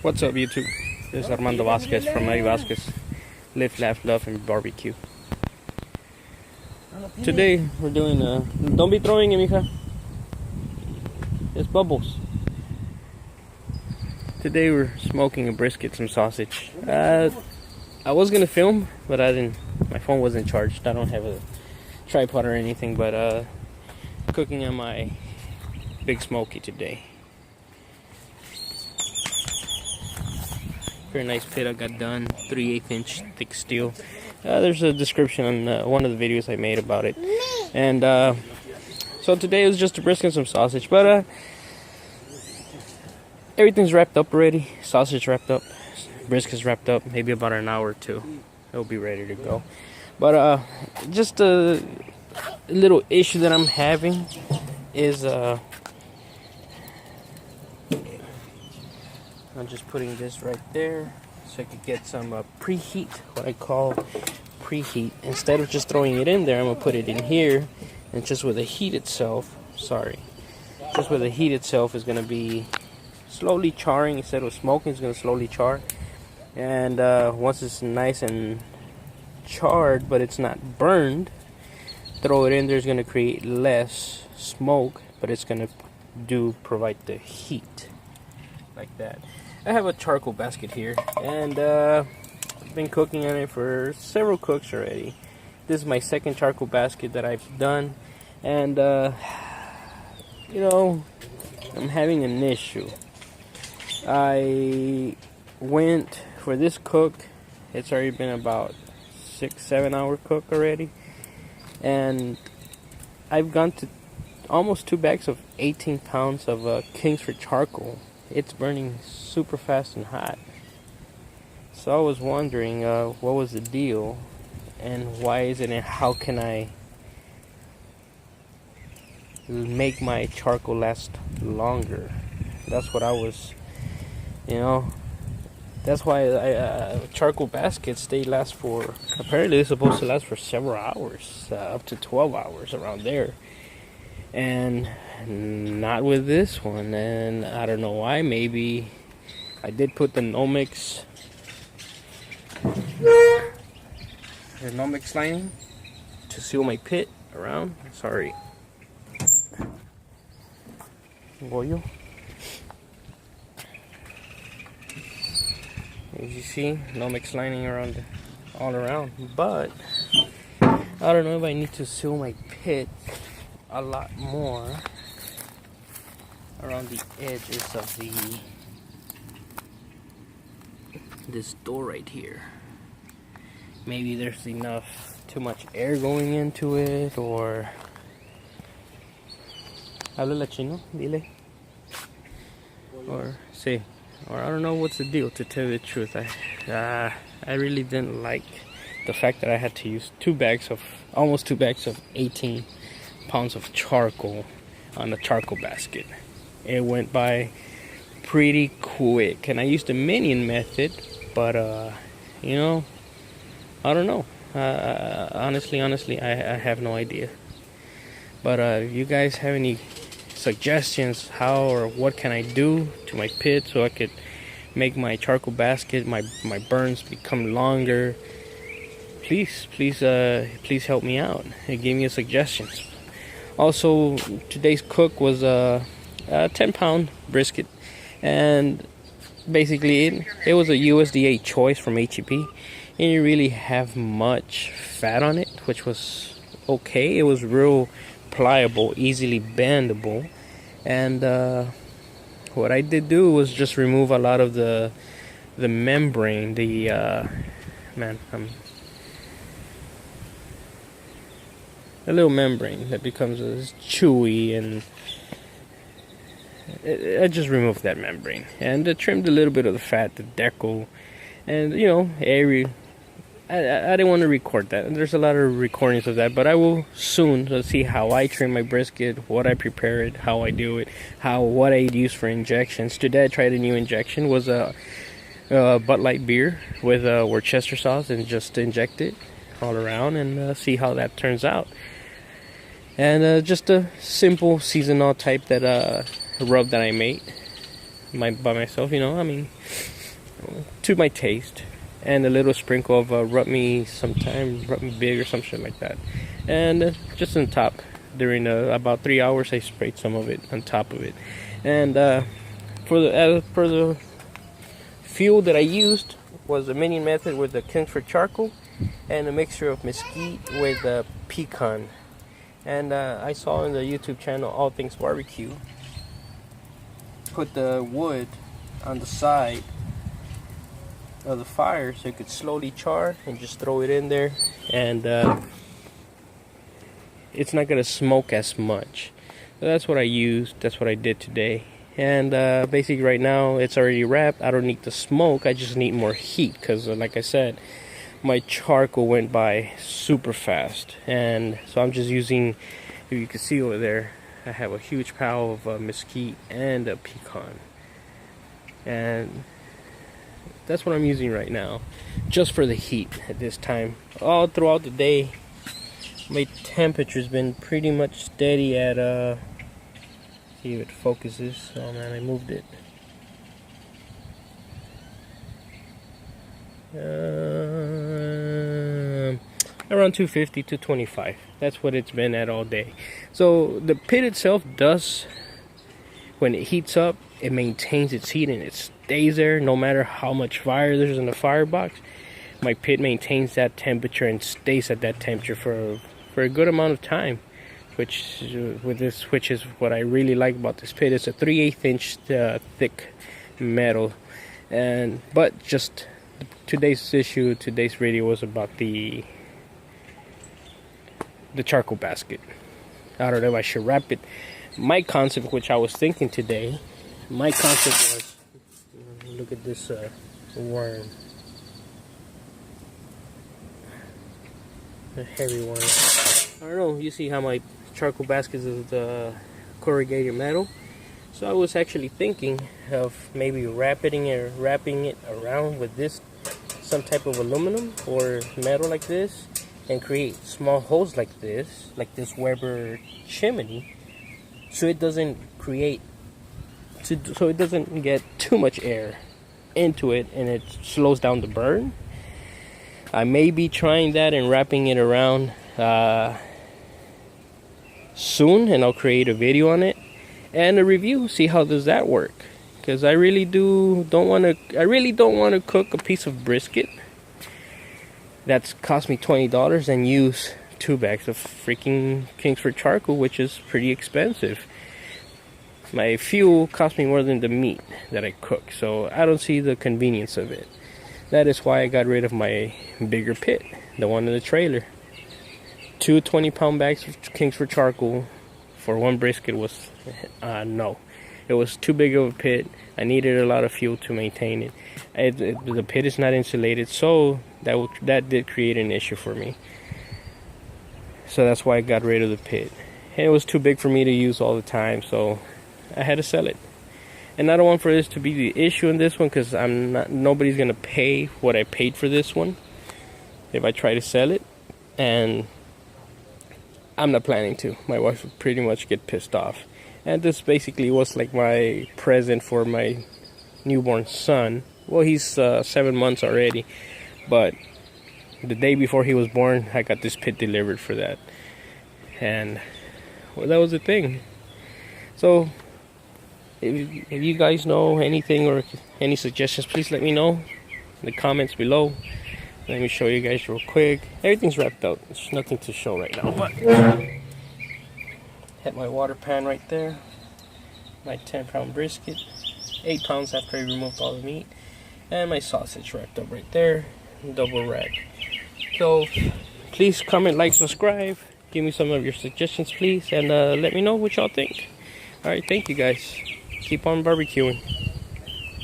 What's up, YouTube? This is Armando Vasquez from Eddie Vasquez. Live, laugh, love, and barbecue. Today we're doing don't be throwing it, mija. It's bubbles. Today we're smoking a brisket, some sausage. I was gonna film, but I didn't. My phone wasn't charged. I don't have a tripod or anything, but cooking on my big smoky today. Very nice pit I got done, 3/8 inch thick steel. There's a description on one of the videos I made about it. And so today it was just a brisket and some sausage, but everything's wrapped up already. Sausage wrapped up, brisket's wrapped up, maybe about an hour or two. It'll be ready to go. But just a little issue that I'm having is I'm just putting this right there so I could get some preheat, what I call preheat. Instead of just throwing it in there, I'm going to put it in here, and just with the heat itself, just with the heat itself is going to be slowly charring. Instead of smoking, it's going to slowly char. And once it's nice and charred, but it's not burned, throw it in there. It's going to create less smoke, but it's going to provide the heat like that. I have a charcoal basket here, and I've been cooking on it for several cooks already. This is my second charcoal basket that I've done, and you know, I'm having an issue. I went for this cook. It's already been about 6-7 hour cook already, and I've gone to almost 2 bags of 18 pounds of Kingsford charcoal. It's burning super fast and hot. So I was wondering what was the deal, and why is it, and how can I make my charcoal last longer? That's what I was, that's why charcoal baskets, they last for, apparently they're supposed to last for several hours, up to 12 hours around there. And not with this one, and I don't know why. Maybe I did put the Nomex lining to seal my pit around. Sorry. Bollo. As you see, Nomex lining around, all around. But I don't know if I need to seal my pit a lot more around the edges of this door right here. Maybe there's too much air going into it, or habla chino, dile, or say, or I don't know what's the deal. To tell you the truth, I really didn't like the fact that I had to use almost 2 bags of 18 pounds of charcoal on the charcoal basket. It went by pretty quick, and I used the minion method, but I don't know. Honestly, I have no idea. But if you guys have any suggestions, how or what can I do to my pit so I could make my charcoal basket, my burns become longer, please help me out and give me a suggestions. Also, today's cook was a 10-pound brisket, and basically it was a USDA choice from HEP. It didn't really have much fat on it, which was okay. It was real pliable, easily bendable, and what I did do was just remove a lot of the membrane, a little membrane that becomes chewy, and I just removed that membrane and trimmed a little bit of the fat, the decal, and I didn't want to record that. There's a lot of recordings of that, but I will soon see how I trim my brisket, what I prepare it, how I do it, what I use for injections. Today I tried a new injection, was a Bud Light beer with Worcester sauce, and just inject it all around and see how that turns out. And just a simple seasonal type rub that I made by myself, I mean, to my taste, and a little sprinkle of rub me big or something like that, and just on top. During about 3 hours, I sprayed some of it on top of it. And for the fuel that I used was a mini method with the Kingsford charcoal and a mixture of mesquite with pecan. And I saw in the YouTube channel All Things Barbecue put the wood on the side of the fire so it could slowly char, and just throw it in there, and it's not gonna smoke as much. So that's what I used. That's what I did today. And basically right now it's already wrapped. I don't need the smoke, I just need more heat, because like I said, my charcoal went by super fast. And so I'm just using, if you can see over there, I have a huge pile of mesquite and a pecan, and that's what I'm using right now, just for the heat at this time. All throughout the day my temperature's been pretty much steady at see if it focuses. Oh man, I moved it. Around 250, 225. That's what it's been at all day. So the pit itself does, when it heats up, it maintains its heat and it stays there no matter how much fire there's in the firebox. My pit maintains that temperature and stays at that temperature for a good amount of time, which is what I really like about this pit. It's a 3/8 inch thick metal, but just today's video was about the charcoal basket. I don't know if I should wrap it. My concept, which I was thinking today, was, look at this worm, a heavy worm. I don't know, you see how my charcoal basket is corrugated metal. So I was actually thinking of maybe wrapping it around with this, some type of aluminum or metal like this, and create small holes like this Weber chimney, so it doesn't get too much air into it and it slows down the burn. I may be trying that and wrapping it around soon, and I'll create a video on it and a review, see how does that work, because I really don't want to cook a piece of brisket that's cost me $20 and use 2 bags of freaking Kingsford charcoal, which is pretty expensive. My fuel cost me more than the meat that I cook, so I don't see the convenience of it. That is why I got rid of my bigger pit, the one in the trailer. 2 20-pound bags of Kingsford charcoal for 1 brisket was no. It was too big of a pit. I needed a lot of fuel to maintain it. The pit is not insulated, so that did create an issue for me. So that's why I got rid of the pit. And it was too big for me to use all the time, so I had to sell it. And I don't want for this to be the issue in this one, because nobody's gonna pay what I paid for this one if I try to sell it, and I'm not planning to. My wife would pretty much get pissed off. And this basically was like my present for my newborn son. Well, he's 7 months already, but the day before he was born, I got this pit delivered for that. And well, that was the thing. So if you guys know anything or any suggestions, please let me know in the comments below. Let me show you guys real quick. Everything's wrapped up. There's nothing to show right now, but had my water pan right there, my 10-pound brisket, 8 pounds after I removed all the meat, and my sausage wrapped up right there, double wrapped. So please comment, like, subscribe, give me some of your suggestions please, and let me know what y'all think. Alright, thank you guys. Keep on barbecuing.